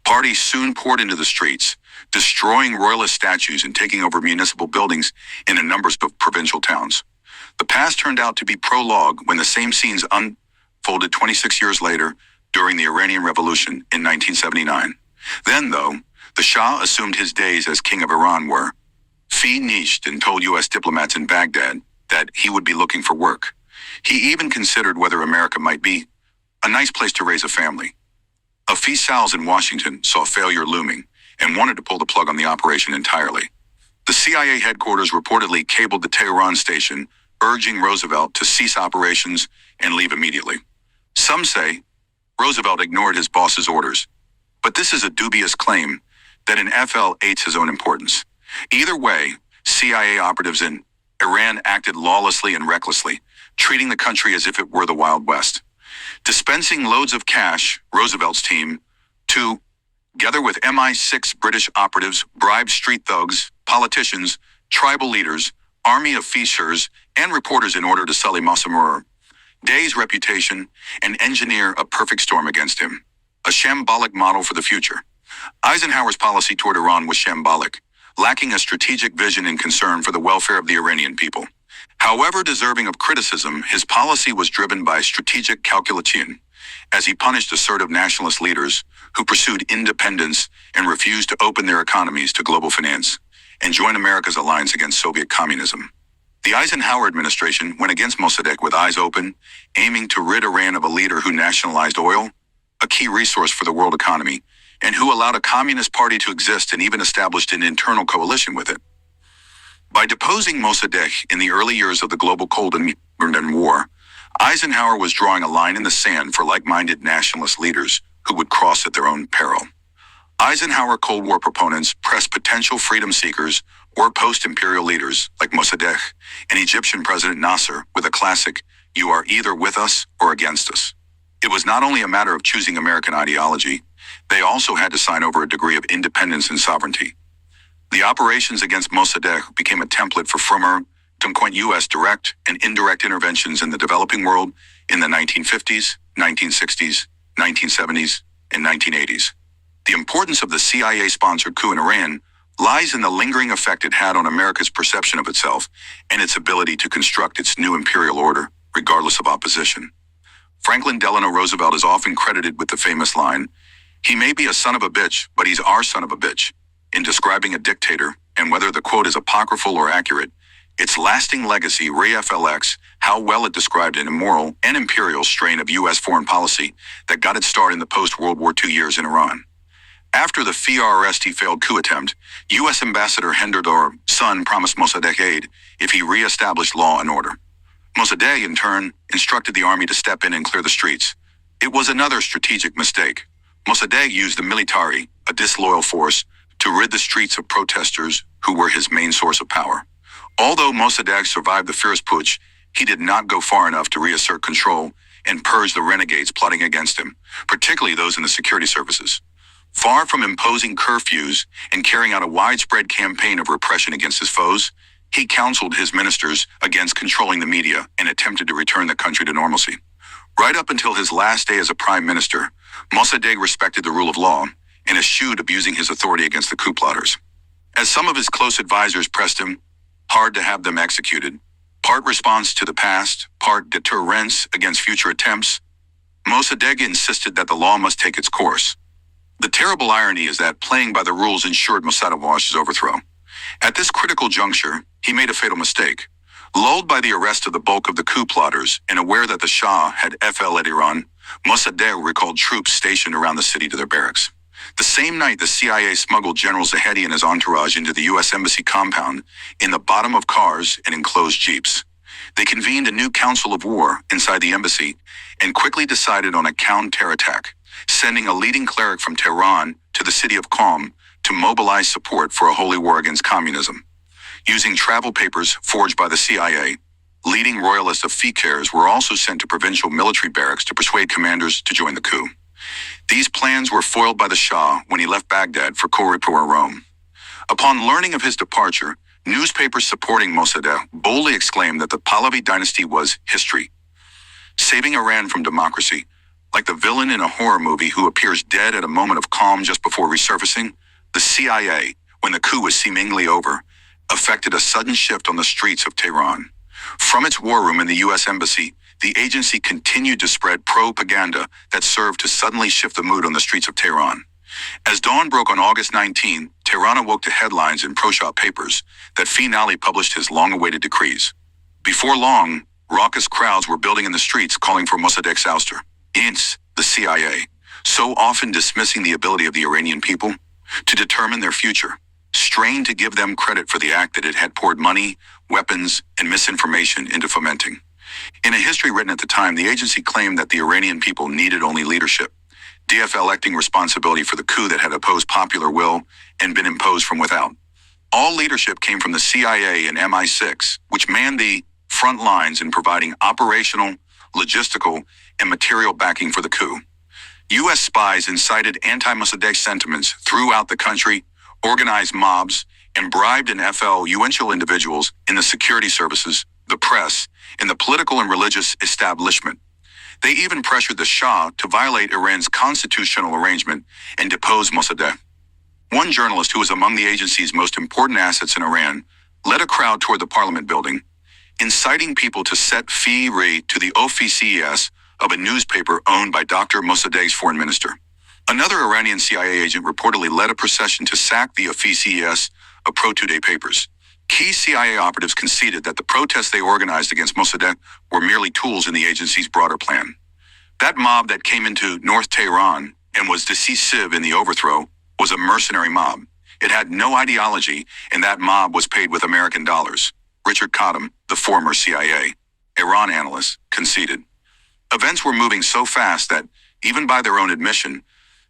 party soon poured into the streets, destroying royalist statues and taking over municipal buildings in a number of provincial towns. The past turned out to be prologue when the same scenes unfolded 26 years later during the Iranian Revolution in 1979. Then, though, the Shah assumed his days as king of Iran were finished and told U.S. diplomats in Baghdad that he would be looking for work. He even considered whether America might be a nice place to raise a family. Officials in Washington saw failure looming and wanted to pull the plug on the operation entirely. The CIA headquarters reportedly cabled the Tehran station, urging Roosevelt to cease operations and leave immediately. Some say Roosevelt ignored his boss's orders, but this is a dubious claim that in FL aids his own importance. Either way, CIA operatives in Iran acted lawlessly and recklessly, treating the country as if it were the Wild West. Dispensing loads of cash, Roosevelt's team, together with MI6 British operatives, bribed street thugs, politicians, tribal leaders, army officers, and reporters in order to sully Mosaddeq's reputation and engineer a perfect storm against him. A shambolic model for the future. Eisenhower's policy toward Iran was shambolic, lacking a strategic vision and concern for the welfare of the Iranian people. However deserving of criticism, his policy was driven by strategic calculation, as he punished assertive nationalist leaders who pursued independence and refused to open their economies to global finance and join America's alliance against Soviet communism. The Eisenhower administration went against Mosaddeq with eyes open, aiming to rid Iran of a leader who nationalized oil, a key resource for the world economy, and who allowed a communist party to exist and even established an internal coalition with it. By deposing Mosaddeq in the early years of the global Cold and War, Eisenhower was drawing a line in the sand for like-minded nationalist leaders who would cross at their own peril. Eisenhower Cold War proponents pressed potential freedom seekers or post-imperial leaders like Mosaddeq and Egyptian President Nasser with a classic, "You are either with us or against us." It was not only a matter of choosing American ideology, they also had to sign over a degree of independence and sovereignty. The operations against Mosaddeq became a template for firmer, consequent U.S. direct and indirect interventions in the developing world in the 1950s, 1960s, 1970s, and 1980s. The importance of the CIA-sponsored coup in Iran lies in the lingering effect it had on America's perception of itself and its ability to construct its new imperial order, regardless of opposition. Franklin Delano Roosevelt is often credited with the famous line, "He may be a son of a bitch, but he's our son of a bitch," in describing a dictator, and whether the quote is apocryphal or accurate, its lasting legacy reflects how well it described an immoral and imperial strain of U.S. foreign policy that got its start in the post-World War II years in Iran. After the FARST failed coup attempt, U.S. Ambassador Henderdor's son promised Mosaddeq aid if he re-established law and order. Mosaddeq, in turn, instructed the army to step in and clear the streets. It was another strategic mistake. Mosaddeq used the military, a disloyal force, to rid the streets of protesters who were his main source of power. Although Mosaddeq survived the fierce putsch, he did not go far enough to reassert control and purge the renegades plotting against him, particularly those in the security services. Far from imposing curfews and carrying out a widespread campaign of repression against his foes, he counseled his ministers against controlling the media and attempted to return the country to normalcy. Right up until his last day as a prime minister, Mosaddeq respected the rule of law and eschewed abusing his authority against the coup plotters. As some of his close advisors pressed him hard to have them executed, part response to the past, part deterrence against future attempts, Mosaddeq insisted that the law must take its course. The terrible irony is that playing by the rules ensured Mossadeq's overthrow. At this critical juncture, he made a fatal mistake. Lulled by the arrest of the bulk of the coup plotters and aware that the Shah had fled Iran, Mosaddeq recalled troops stationed around the city to their barracks. The same night, the CIA smuggled General Zahedi and his entourage into the U.S. Embassy compound in the bottom of cars and enclosed jeeps. They convened a new council of war inside the embassy and quickly decided on a counterattack, sending a leading cleric from Tehran to the city of Qom to mobilize support for a holy war against communism. Using travel papers forged by the CIA, leading royalist afiqers were also sent to provincial military barracks to persuade commanders to join the coup. These plans were foiled by the Shah when he left Baghdad for Coripur, Rome. Upon learning of his departure, newspapers supporting Mosaddeq boldly exclaimed that the Pahlavi dynasty was history, saving Iran from democracy. Like the villain in a horror movie who appears dead at a moment of calm just before resurfacing, the CIA, when the coup was seemingly over, effected a sudden shift on the streets of Tehran. From its war room in the U.S. Embassy, the agency continued to spread propaganda that served to suddenly shift the mood on the streets of Tehran. As dawn broke on August 19, Tehran awoke to headlines in pro-Shah papers that finally published his long-awaited decrees. Before long, raucous crowds were building in the streets calling for Mossaddeq's ouster. Hence, the CIA, so often dismissing the ability of the Iranian people to determine their future, strained to give them credit for the act that it had poured money, weapons, and misinformation into fomenting. In a history written at the time, the agency claimed that the Iranian people needed only leadership, deflecting responsibility for the coup that had opposed popular will and been imposed from without. All leadership came from the CIA and MI6, which manned the front lines in providing operational, logistical, and material backing for the coup. U.S. spies incited anti-Mossaddeq sentiments throughout the country, organized mobs, and bribed and influential individuals in the security services, the press, and the political and religious establishment. They even pressured the Shah to violate Iran's constitutional arrangement and depose Mosaddeq. One journalist who was among the agency's most important assets in Iran led a crowd toward the parliament building, inciting people to set fire to the offices of a newspaper owned by Dr. Mossaddeq's foreign minister. Another Iranian CIA agent reportedly led a procession to sack the offices of pro-Tudeh papers. Key CIA operatives conceded that the protests they organized against Mosaddeq were merely tools in the agency's broader plan. That mob that came into North Tehran and was decisive in the overthrow was a mercenary mob. It had no ideology, and that mob was paid with American dollars. Richard Cottam, the former CIA Iran analyst, conceded. Events were moving so fast that, even by their own admission,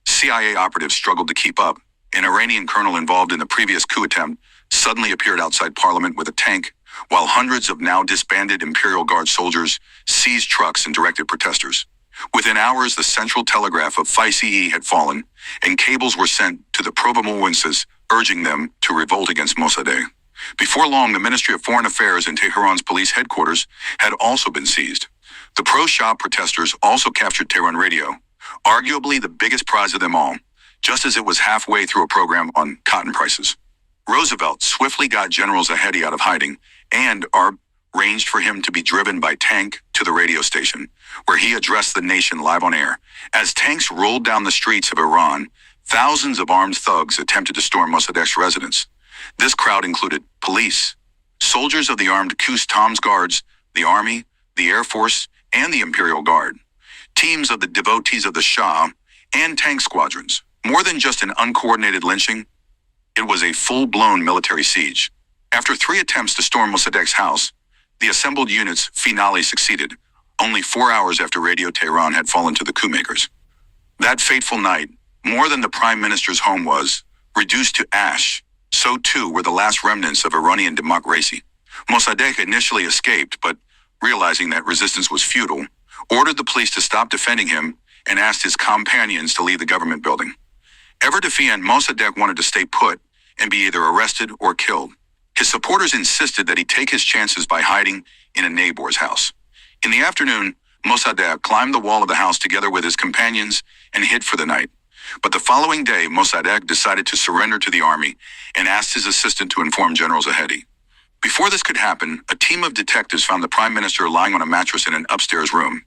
CIA operatives struggled to keep up. An Iranian colonel involved in the previous coup attempt suddenly appeared outside Parliament with a tank, while hundreds of now disbanded Imperial Guard soldiers seized trucks and directed protesters. Within hours, the central telegraph of Faisi had fallen, and cables were sent to the provinces urging them to revolt against Mosaddeq. Before long, the Ministry of Foreign Affairs and Tehran's police headquarters had also been seized. The pro-Shah protesters also captured Tehran radio, arguably the biggest prize of them all, just as it was halfway through a program on cotton prices. Roosevelt swiftly got General Zahedi out of hiding and arranged for him to be driven by tank to the radio station, where he addressed the nation live on air. As tanks rolled down the streets of Iran, thousands of armed thugs attempted to storm Mossaddeq's residence. This crowd included police, soldiers of the armed Quds Tom's Guards, the Army, the Air Force, and the Imperial Guard, teams of the devotees of the Shah, and tank squadrons. More than just an uncoordinated lynching, it was a full-blown military siege. After 3 attempts to storm Mossaddeq's house, the assembled units finally succeeded, only 4 hours after Radio Tehran had fallen to the coup makers. That fateful night, more than the Prime Minister's home was reduced to ash, so too were the last remnants of Iranian democracy. Mosaddeq initially escaped, but realizing that resistance was futile, ordered the police to stop defending him and asked his companions to leave the government building. Ever defiant, Mosaddeq wanted to stay put and be either arrested or killed. His supporters insisted that he take his chances by hiding in a neighbor's house. In the afternoon, Mosaddeq climbed the wall of the house together with his companions and hid for the night. But the following day, Mosaddeq decided to surrender to the army and asked his assistant to inform General Zahedi. Before this could happen, a team of detectives found the Prime Minister lying on a mattress in an upstairs room.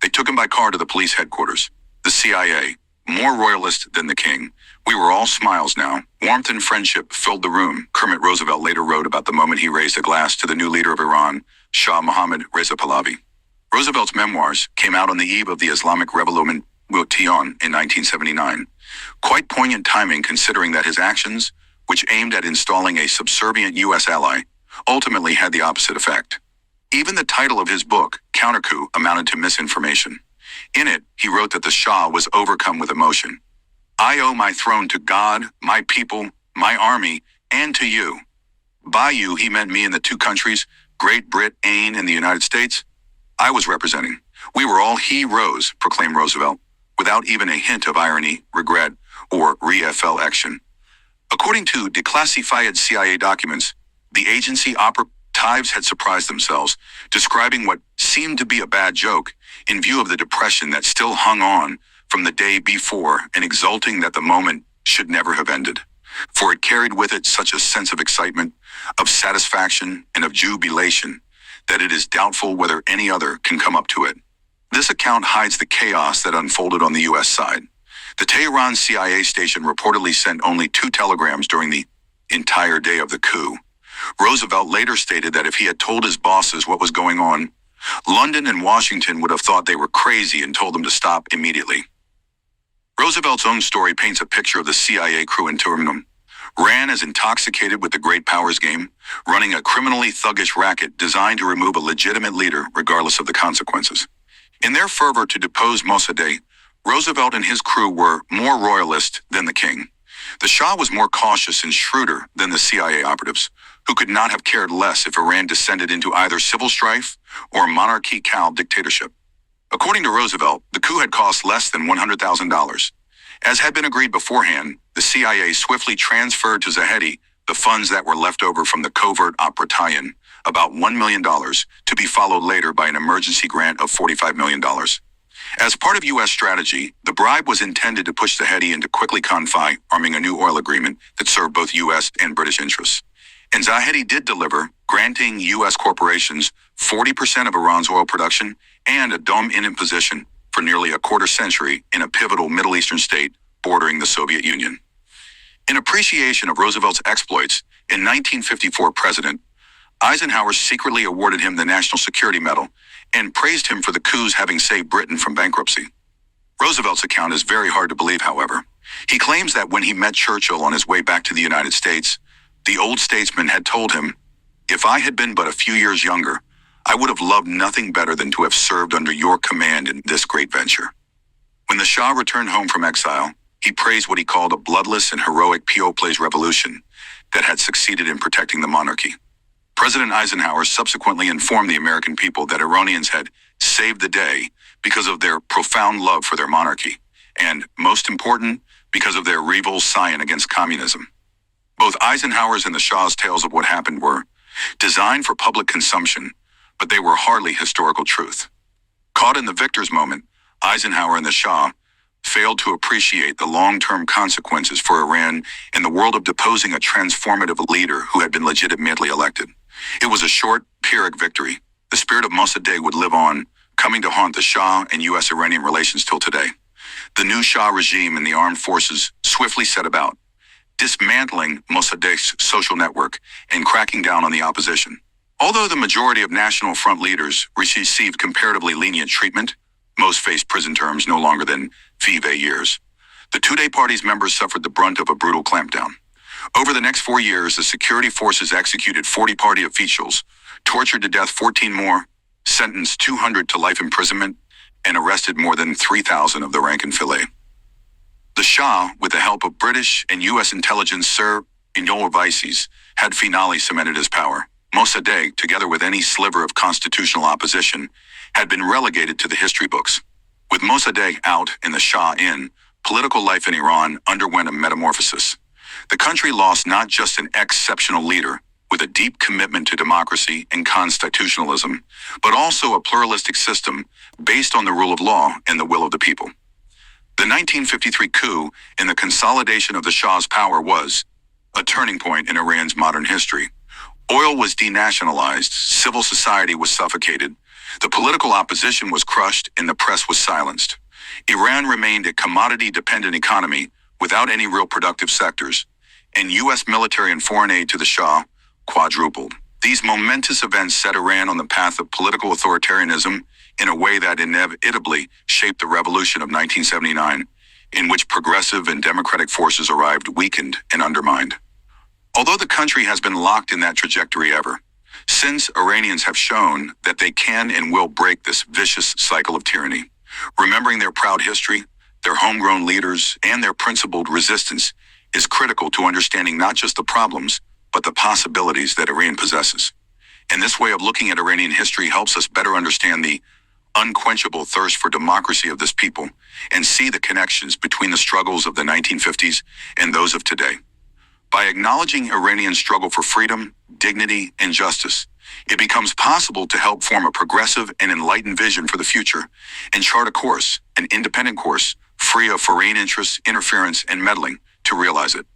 They took him by car to the police headquarters. The CIA, more royalist than the king. We were all smiles now. Warmth and friendship filled the room. Kermit Roosevelt later wrote about the moment he raised a glass to the new leader of Iran, Shah Mohammad Reza Pahlavi. Roosevelt's memoirs came out on the eve of the Islamic Revolution in 1979. Quite poignant timing considering that his actions, which aimed at installing a subservient U.S. ally, ultimately had the opposite effect. Even the title of his book, Counter-Coup, amounted to misinformation. In it, he wrote that the Shah was overcome with emotion. I owe my throne to God, my people, my army, and to you. By you, he meant me and the 2 countries, Great Britain and the United States, I was representing. We were all heroes, proclaimed Roosevelt, without even a hint of irony, regret, or reflection. According to declassified CIA documents, the agency operatives had surprised themselves, describing what seemed to be a bad joke in view of the depression that still hung on from the day before and exulting that the moment should never have ended. For it carried with it such a sense of excitement, of satisfaction, and of jubilation that it is doubtful whether any other can come up to it. This account hides the chaos that unfolded on the U.S. side. The Tehran CIA station reportedly sent only 2 telegrams during the entire day of the coup. Roosevelt later stated that if he had told his bosses what was going on, London and Washington would have thought they were crazy and told them to stop immediately. Roosevelt's own story paints a picture of the CIA crew in Turkmenistan, ran as intoxicated with the great powers game, running a criminally thuggish racket designed to remove a legitimate leader regardless of the consequences. In their fervor to depose Mosaddeq, Roosevelt and his crew were more royalist than the king. The Shah was more cautious and shrewder than the CIA operatives, who could not have cared less if Iran descended into either civil strife or monarchical dictatorship. According to Roosevelt, the coup had cost less than $100,000. As had been agreed beforehand, the CIA swiftly transferred to Zahedi the funds that were left over from the covert operation, about $1 million, to be followed later by an emergency grant of $45 million. As part of U.S. strategy, the bribe was intended to push Zahedi into quickly arming a new oil agreement that served both U.S. and British interests. And Zahedi did deliver, granting U.S. corporations 40% of Iran's oil production and a dominant position for nearly a quarter century in a pivotal Middle Eastern state bordering the Soviet Union. In appreciation of Roosevelt's exploits, in 1954 President Eisenhower secretly awarded him the National Security Medal and praised him for the coups having saved Britain from bankruptcy. Roosevelt's account is very hard to believe, however. He claims that when he met Churchill on his way back to the United States, the old statesman had told him, "If I had been but a few years younger, I would have loved nothing better than to have served under your command in this great venture." When the Shah returned home from exile, he praised what he called a bloodless and heroic people's revolution that had succeeded in protecting the monarchy. President Eisenhower subsequently informed the American people that Iranians had saved the day because of their profound love for their monarchy, and, most important, because of their rival scion against communism. Both Eisenhower's and the Shah's tales of what happened were designed for public consumption, but they were hardly historical truth. Caught in the victor's moment, Eisenhower and the Shah failed to appreciate the long-term consequences for Iran in the world of deposing a transformative leader who had been legitimately elected. It was a short, Pyrrhic victory. The spirit of Mosaddeq would live on, coming to haunt the Shah and U.S.-Iranian relations till today. The new Shah regime and the armed forces swiftly set about dismantling Mossaddeq's social network and cracking down on the opposition. Although the majority of National Front leaders received comparatively lenient treatment, most faced prison terms no longer than 5 years. The Tudeh party's members suffered the brunt of a brutal clampdown. Over the next 4 years, the security forces executed 40 party officials, tortured to death 14 more, sentenced 200 to life imprisonment, and arrested more than 3,000 of the rank and file. The Shah, with the help of British and U.S. intelligence services, had finally cemented his power. Mosaddeq, together with any sliver of constitutional opposition, had been relegated to the history books. With Mosaddeq out and the Shah in, political life in Iran underwent a metamorphosis. The country lost not just an exceptional leader with a deep commitment to democracy and constitutionalism, but also a pluralistic system based on the rule of law and the will of the people. The 1953 coup and the consolidation of the Shah's power was a turning point in Iran's modern history. Oil was denationalized, civil society was suffocated, the political opposition was crushed, and the press was silenced. Iran remained a commodity-dependent economy without any real productive sectors, and U.S. military and foreign aid to the Shah quadrupled. These momentous events set Iran on the path of political authoritarianism in a way that inevitably shaped the revolution of 1979, in which progressive and democratic forces arrived weakened and undermined. Although the country has been locked in that trajectory ever since, Iranians have shown that they can and will break this vicious cycle of tyranny. Remembering their proud history, their homegrown leaders, and their principled resistance is critical to understanding not just the problems, but the possibilities that Iran possesses. And this way of looking at Iranian history helps us better understand the unquenchable thirst for democracy of this people and see the connections between the struggles of the 1950s and those of today. By acknowledging Iranian struggle for freedom, dignity, and justice, it becomes possible to help form a progressive and enlightened vision for the future and chart a course, an independent course, free of foreign interests, interference, and meddling, to realize it.